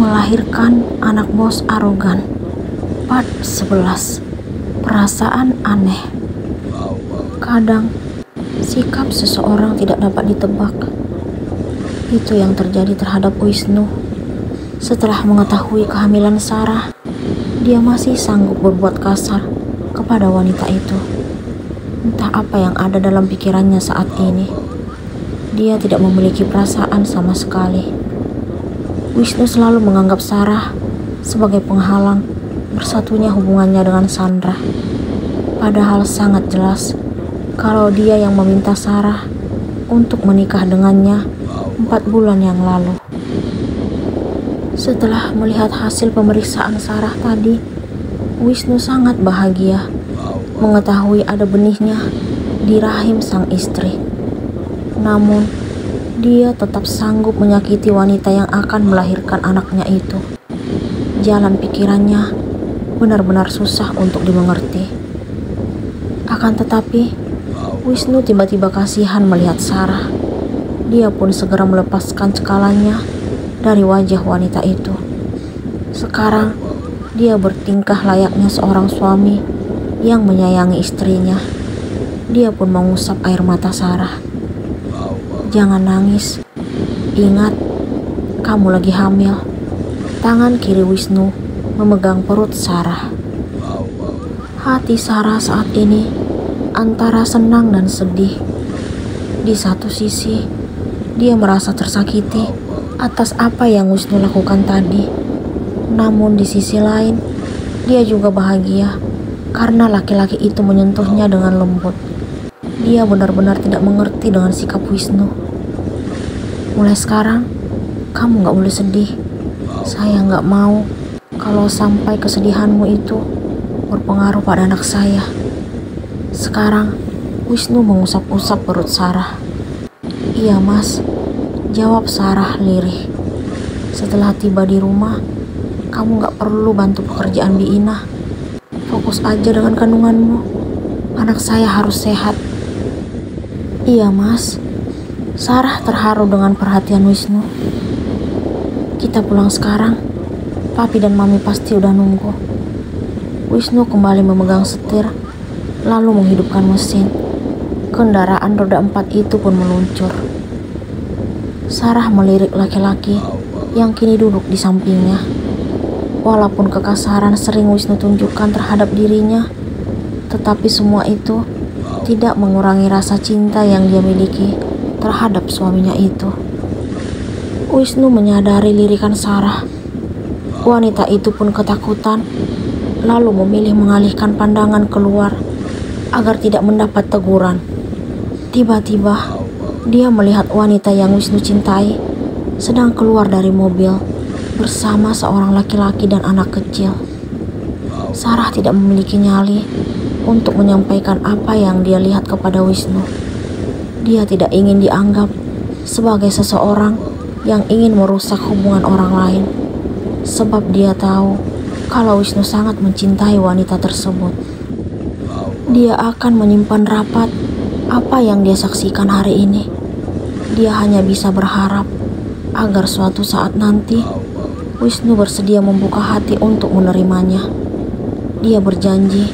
Melahirkan anak bos arogan. Part 11. Perasaan aneh. Kadang sikap seseorang tidak dapat ditebak. Itu yang terjadi terhadap Wisnu. Setelah mengetahui kehamilan Sarah, dia masih sanggup berbuat kasar kepada wanita itu. Entah apa yang ada dalam pikirannya saat ini. Dia tidak memiliki perasaan sama sekali. Wisnu selalu menganggap Sarah sebagai penghalang bersatunya hubungannya dengan Sandra. Padahal sangat jelas kalau dia yang meminta Sarah untuk menikah dengannya 4 bulan yang lalu. Setelah melihat hasil pemeriksaan Sarah tadi, Wisnu sangat bahagia mengetahui ada benihnya di rahim sang istri. Namun dia tetap sanggup menyakiti wanita yang akan melahirkan anaknya itu. Jalan pikirannya benar-benar susah untuk dimengerti. Akan tetapi, Wisnu tiba-tiba kasihan melihat Sarah. Dia pun segera melepaskan cekalannya dari wajah wanita itu. Sekarang, dia bertingkah layaknya seorang suami yang menyayangi istrinya. Dia pun mengusap air mata Sarah. "Jangan nangis. Ingat, kamu lagi hamil." Tangan kiri Wisnu memegang perut Sarah. Hati Sarah saat ini antara senang dan sedih. Di satu sisi, dia merasa tersakiti atas apa yang Wisnu lakukan tadi. Namun di sisi lain, dia juga bahagia karena laki-laki itu menyentuhnya dengan lembut. Dia benar-benar tidak mengerti dengan sikap Wisnu. "Mulai sekarang, kamu gak boleh sedih. Saya gak mau kalau sampai kesedihanmu itu berpengaruh pada anak saya." Sekarang, Wisnu mengusap-usap perut Sarah. "Iya mas," jawab Sarah lirih. "Setelah tiba di rumah, kamu gak perlu bantu pekerjaan Bi Ina. Fokus aja dengan kandunganmu. Anak saya harus sehat." "Iya mas." Sarah terharu dengan perhatian Wisnu. "Kita pulang sekarang. Papi dan Mami pasti udah nunggu." Wisnu kembali memegang setir, lalu menghidupkan mesin. Kendaraan roda 4 itu pun meluncur. Sarah melirik laki-laki yang kini duduk di sampingnya. Walaupun kekasaran sering Wisnu tunjukkan terhadap dirinya, tetapi semua itu tidak mengurangi rasa cinta yang dia miliki terhadap suaminya itu. Wisnu menyadari lirikan Sarah. Wanita itu pun ketakutan, lalu memilih mengalihkan pandangan keluar agar tidak mendapat teguran. Tiba-tiba, dia melihat wanita yang Wisnu cintai sedang keluar dari mobil bersama seorang laki-laki dan anak kecil. Sarah tidak memiliki nyali untuk menyampaikan apa yang dia lihat kepada Wisnu. Dia tidak ingin dianggap sebagai seseorang yang ingin merusak hubungan orang lain, sebab dia tahu kalau Wisnu sangat mencintai wanita tersebut. Dia akan menyimpan rapat apa yang dia saksikan hari ini. Dia hanya bisa berharap agar suatu saat nanti Wisnu bersedia membuka hati untuk menerimanya. Dia berjanji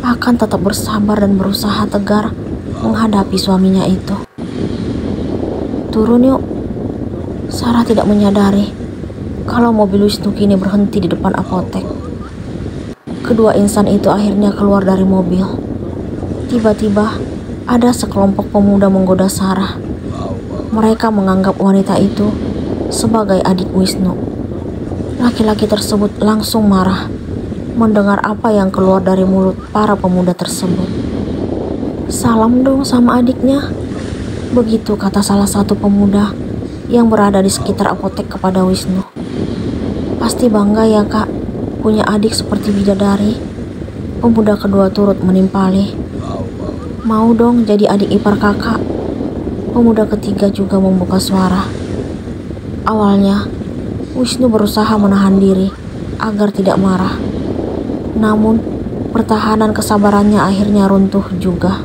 akan tetap bersabar dan berusaha tegar menghadapi suaminya itu. "Turun yuk." Sarah tidak menyadari kalau mobil Wisnu kini berhenti di depan apotek. Kedua insan itu akhirnya keluar dari mobil. Tiba-tiba ada sekelompok pemuda menggoda Sarah. Mereka menganggap wanita itu sebagai adik Wisnu. Laki-laki tersebut langsung marah mendengar apa yang keluar dari mulut para pemuda tersebut. "Salam dong sama adiknya," begitu kata salah satu pemuda yang berada di sekitar apotek kepada Wisnu. "Pasti bangga ya kak, punya adik seperti bidadari." Pemuda kedua turut menimpali. "Mau dong jadi adik ipar kakak." Pemuda ketiga juga membuka suara. Awalnya, Wisnu berusaha menahan diri agar tidak marah. Namun, pertahanan kesabarannya akhirnya runtuh juga.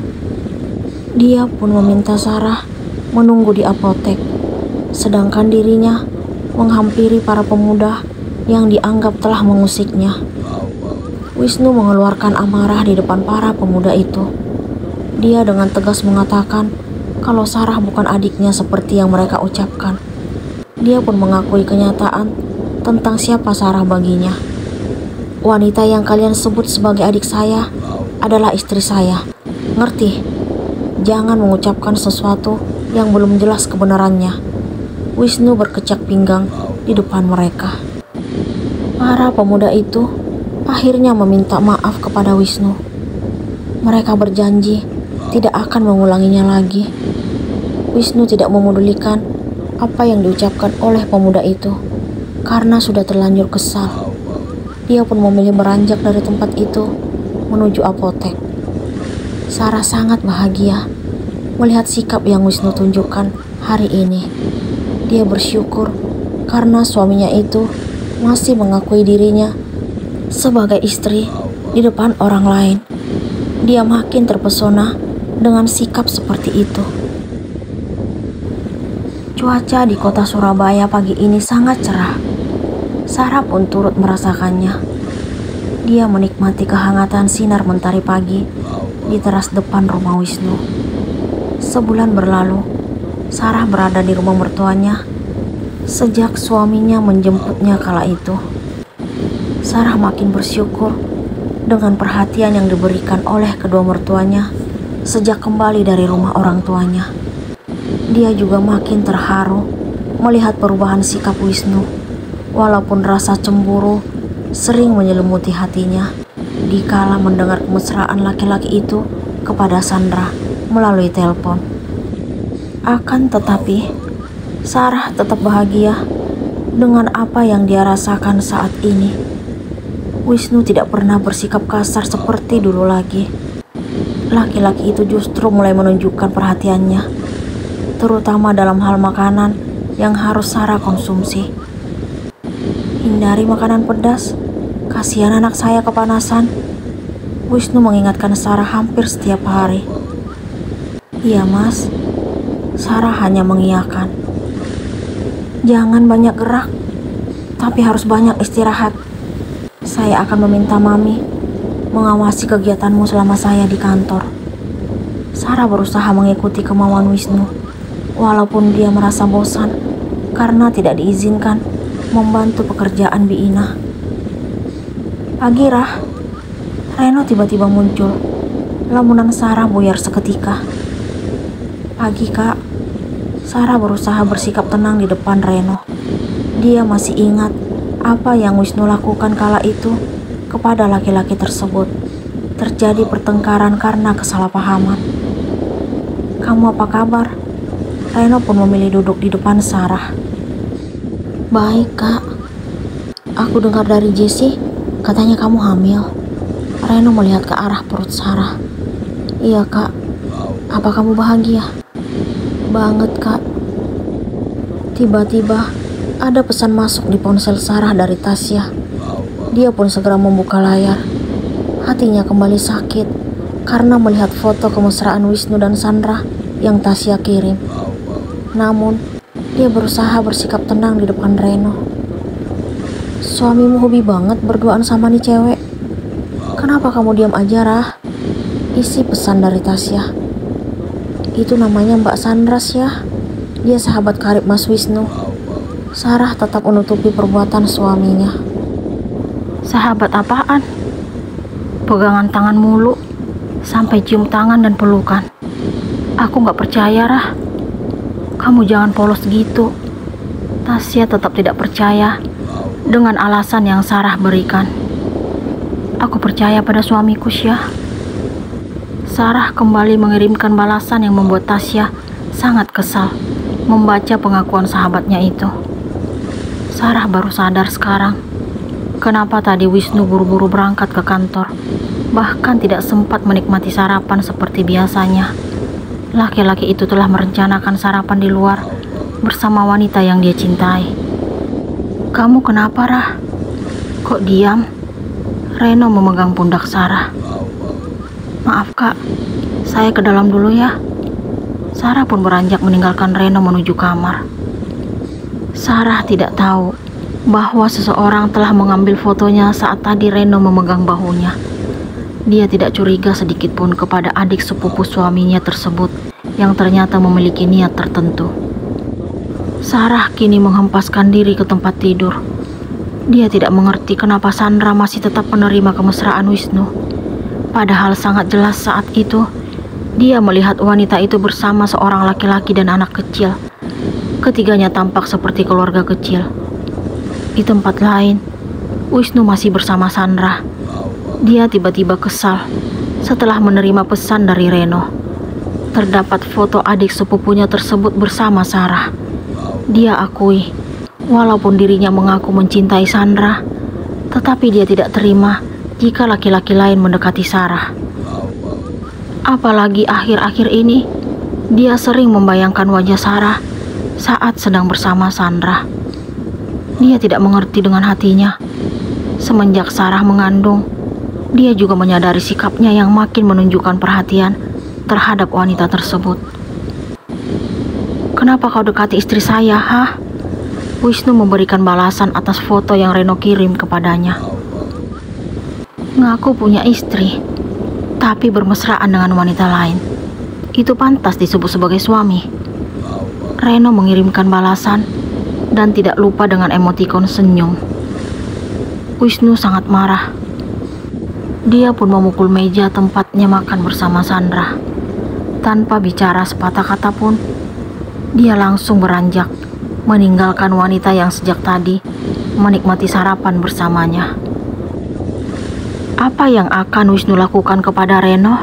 Dia pun meminta Sarah menunggu di apotek, sedangkan dirinya menghampiri para pemuda yang dianggap telah mengusiknya. Wisnu mengeluarkan amarah di depan para pemuda itu. Dia dengan tegas mengatakan kalau Sarah bukan adiknya seperti yang mereka ucapkan. Dia pun mengakui kenyataan tentang siapa Sarah baginya. Wanita yang kalian sebut sebagai adik saya adalah istri saya. Ngerti? Jangan mengucapkan sesuatu yang belum jelas kebenarannya. Wisnu berkecak pinggang di depan mereka. Para pemuda itu akhirnya meminta maaf kepada Wisnu. Mereka berjanji tidak akan mengulanginya lagi. Wisnu tidak memedulikan apa yang diucapkan oleh pemuda itu karena sudah terlanjur kesal. Dia pun memilih beranjak dari tempat itu menuju apotek. Sarah sangat bahagia melihat sikap yang Wisnu tunjukkan hari ini. Dia bersyukur karena suaminya itu masih mengakui dirinya sebagai istri di depan orang lain. Dia makin terpesona dengan sikap seperti itu. Cuaca di kota Surabaya pagi ini sangat cerah. Sarah pun turut merasakannya. Dia menikmati kehangatan sinar mentari pagi di teras depan rumah Wisnu. Sebulan berlalu, Sarah berada di rumah mertuanya sejak suaminya menjemputnya kala itu. Sarah makin bersyukur dengan perhatian yang diberikan oleh kedua mertuanya sejak kembali dari rumah orang tuanya. Dia juga makin terharu melihat perubahan sikap Wisnu, walaupun rasa cemburu sering menyelimuti hatinya dikala mendengar kemesraan laki-laki itu kepada Sandra melalui telepon. Akan tetapi, Sarah tetap bahagia dengan apa yang dia rasakan saat ini. Wisnu tidak pernah bersikap kasar seperti dulu lagi. Laki-laki itu justru mulai menunjukkan perhatiannya, terutama dalam hal makanan yang harus Sarah konsumsi. Hindari makanan pedas, kasihan anak saya kepanasan. Wisnu mengingatkan Sarah hampir setiap hari. Iya mas, Sarah hanya mengiyakan. Jangan banyak gerak, tapi harus banyak istirahat. Saya akan meminta Mami mengawasi kegiatanmu selama saya di kantor. Sarah berusaha mengikuti kemauan Wisnu, walaupun dia merasa bosan karena tidak diizinkan membantu pekerjaan Bi Ina. Pagi Rah, Reno tiba-tiba muncul. Lamunan Sarah buyar seketika. Pagi Kak. Sarah berusaha bersikap tenang di depan Reno. Dia masih ingat apa yang Wisnu lakukan kala itu kepada laki-laki tersebut. Terjadi pertengkaran karena kesalahpahaman. Kamu apa kabar? Reno pun memilih duduk di depan Sarah. Baik Kak. Aku dengar dari Jessie, katanya kamu hamil. Reno melihat ke arah perut Sarah. Iya Kak. Apa kamu bahagia? Banget Kak. Tiba-tiba ada pesan masuk di ponsel Sarah dari Tasya. Dia pun segera membuka layar. Hatinya kembali sakit karena melihat foto kemesraan Wisnu dan Sandra yang Tasya kirim. Namun dia berusaha bersikap tenang di depan Reno. Suamimu hobi banget berduaan sama nih cewek. Kenapa kamu diam aja Rah? Isi pesan dari Tasya. Itu namanya Mbak Sandras ya. Dia sahabat karib Mas Wisnu. Sarah tetap menutupi perbuatan suaminya. Sahabat apaan? Pegangan tangan mulu, sampai cium tangan dan pelukan. Aku gak percaya Rah. Kamu jangan polos gitu. Tasya tetap tidak percaya dengan alasan yang Sarah berikan. Aku percaya pada suamiku Syah. Sarah kembali mengirimkan balasan yang membuat Tasya sangat kesal membaca pengakuan sahabatnya itu. Sarah baru sadar sekarang kenapa tadi Wisnu buru-buru berangkat ke kantor, bahkan tidak sempat menikmati sarapan seperti biasanya. Laki-laki itu telah merencanakan sarapan di luar bersama wanita yang dia cintai. Kamu kenapa Rah? Kok diam? Reno memegang pundak Sarah. Maaf Kak, saya ke dalam dulu ya. Sarah pun beranjak meninggalkan Reno menuju kamar. Sarah tidak tahu bahwa seseorang telah mengambil fotonya saat tadi Reno memegang bahunya. Dia tidak curiga sedikit pun kepada adik sepupu suaminya tersebut yang ternyata memiliki niat tertentu. Sarah kini menghempaskan diri ke tempat tidur. Dia tidak mengerti kenapa Sandra masih tetap menerima kemesraan Wisnu. Padahal sangat jelas saat itu, dia melihat wanita itu bersama seorang laki-laki dan anak kecil. Ketiganya tampak seperti keluarga kecil. Di tempat lain, Wisnu masih bersama Sandra. Dia tiba-tiba kesal setelah menerima pesan dari Reno. Terdapat foto adik sepupunya tersebut bersama Sarah. Dia akui, walaupun dirinya mengaku mencintai Sandra, tetapi dia tidak terima jika laki-laki lain mendekati Sarah. Apalagi akhir-akhir ini, dia sering membayangkan wajah Sarah saat sedang bersama Sandra. Dia tidak mengerti dengan hatinya. Semenjak Sarah mengandung, dia juga menyadari sikapnya yang makin menunjukkan perhatian terhadap wanita tersebut. "Kenapa kau dekati istri saya, hah?" Wisnu memberikan balasan atas foto yang Reno kirim kepadanya. "Ngaku punya istri, tapi bermesraan dengan wanita lain. Itu pantas disebut sebagai suami." Reno mengirimkan balasan dan tidak lupa dengan emotikon senyum. Wisnu sangat marah. Dia pun memukul meja tempatnya makan bersama Sandra. Tanpa bicara sepatah kata pun, dia langsung beranjak, meninggalkan wanita yang sejak tadi menikmati sarapan bersamanya. Apa yang akan Wisnu lakukan kepada Reno?